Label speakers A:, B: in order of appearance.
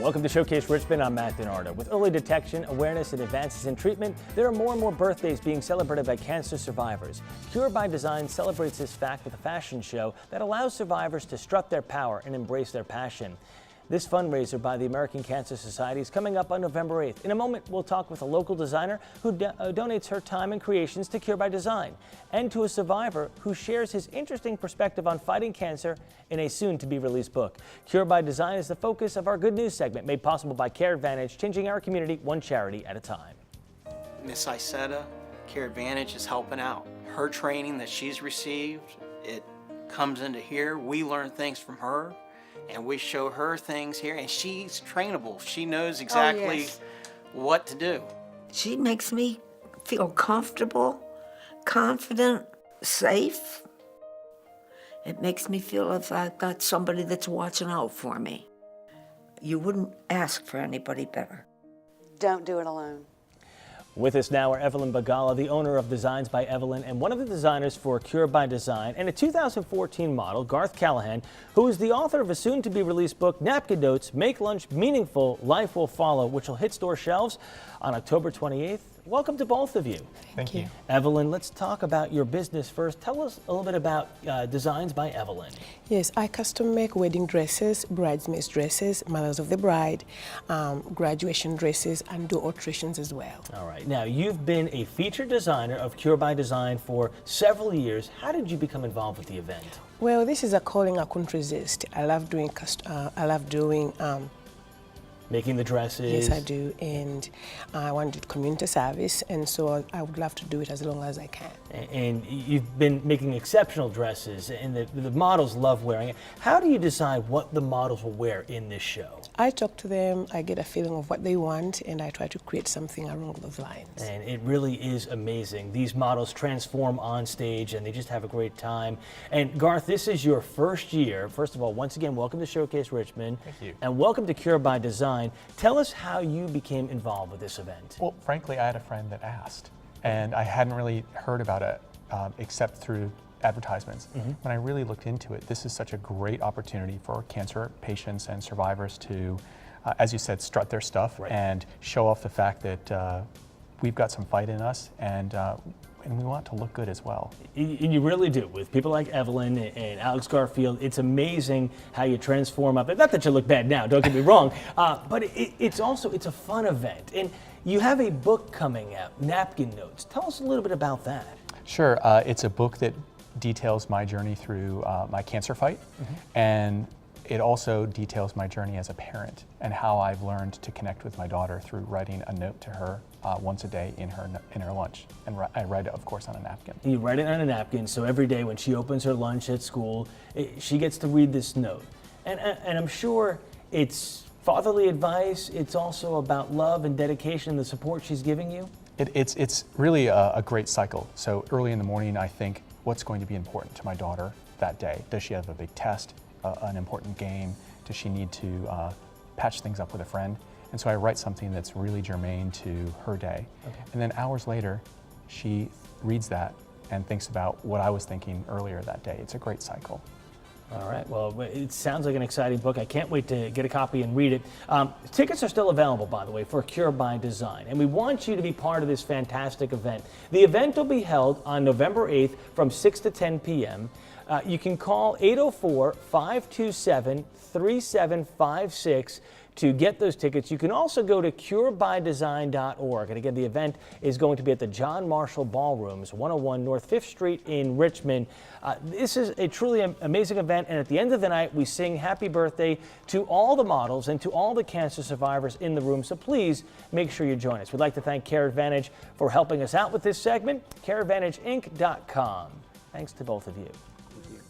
A: Welcome to Showcase Richmond. I'm Matt DiNardo. With early detection, awareness, and advances in treatment, there are more and more birthdays being celebrated by cancer survivors. Cure by Design celebrates this fact with a fashion show that allows survivors to strut their power and embrace their passion. This fundraiser by the American Cancer Society is coming up on November 8th. In a moment, we'll talk with a local designer who donates her time and creations to Cure by Design, and to a survivor who shares his interesting perspective on fighting cancer in a soon-to-be-released book. Cure by Design is the focus of our Good News segment, made possible by Care Advantage, changing our community one charity at a time.
B: Miss Isetta, Care Advantage is helping out. Her training that she's received, it comes into here. We learn things from her, and we show her things here, and she's trainable. She knows exactly what to do.
C: She makes me feel comfortable, confident, safe. It makes me feel as if I've got somebody that's watching out for me. You wouldn't ask for anybody better.
D: Don't do it alone.
A: With us now are Evelyn Bagala, the owner of Designs by Evelyn and one of the designers for Cure by Design, and a 2014 model, Garth Callaghan, who is the author of a soon-to-be-released book, Napkin Notes, Make Lunch Meaningful, Life Will Follow, which will hit store shelves on October 28th. Welcome to both of you.
E: Thank you.
A: Evelyn, let's talk about your business first. Tell us a little bit about Designs by Evelyn.
E: Yes, I custom make wedding dresses, bridesmaids dresses, mothers of the bride, graduation dresses, and do alterations as well.
A: All right. Now, you've been a featured designer of Cure by Design for several years. How did you become involved with the event?
E: Well, this is a calling I couldn't resist. I love doing
A: making the dresses.
E: Yes, I do, and I want to do community service, and so I would love to do it as long as I can.
A: And you've been making exceptional dresses, and the models love wearing it. How do you decide what the models will wear in this show?
E: I talk to them, I get a feeling of what they want, and I try to create something along those lines.
A: And it really is amazing. These models transform on stage, and they just have a great time. And Garth, this is your first year. First of all, once again, welcome to Showcase Richmond.
F: Thank you.
A: And welcome to Cure by Design. Tell us how you became involved with this event.
F: Well, frankly, I had a friend that asked, and I hadn't really heard about it except through advertisements. When I really looked into it, this is such a great opportunity for cancer patients and survivors to, as you said, strut their stuff and show off the fact that we've got some fight in us, and we want to look good as well.
A: And you really do. With people like Evelyn and Alex Garfield, it's amazing how you transform up. Not that you look bad now, don't get me wrong, but it's a fun event. And you have a book coming out, Napkin Notes. Tell us a little bit about that.
F: Sure, it's a book that details my journey through my cancer fight, and it also details my journey as a parent and how I've learned to connect with my daughter through writing a note to her once a day in her lunch. And I write it, of course, on a napkin.
A: You write it on a napkin, so every day when she opens her lunch at school, she gets to read this note. And I'm sure it's fatherly advice. It's also about love and dedication and the support she's giving you.
F: It's really a great cycle. So early in the morning, I think, what's going to be important to my daughter that day? Does she have a big test, an important game? Does she need to patch things up with a friend? And so I write something that's really germane to her day. And then hours later, she reads that and thinks about what I was thinking earlier that day. It's a great cycle.
A: All right, well, it sounds like an exciting book. I can't wait to get a copy and read it. Tickets are still available, by the way, for Cure by Design, and we want you to be part of this fantastic event. The event will be held on November 8th from 6 to 10 p.m. You can call 804-527-3756 to get those tickets. You can also go to curebydesign.org. And again, the event is going to be at the John Marshall Ballrooms, 101 North 5th Street in Richmond. This is a truly amazing event, and at the end of the night, we sing happy birthday to all the models and to all the cancer survivors in the room, so please make sure you join us. We'd like to thank Care Advantage for helping us out with this segment, careadvantageinc.com. Thanks to both of you.
B: Thank you.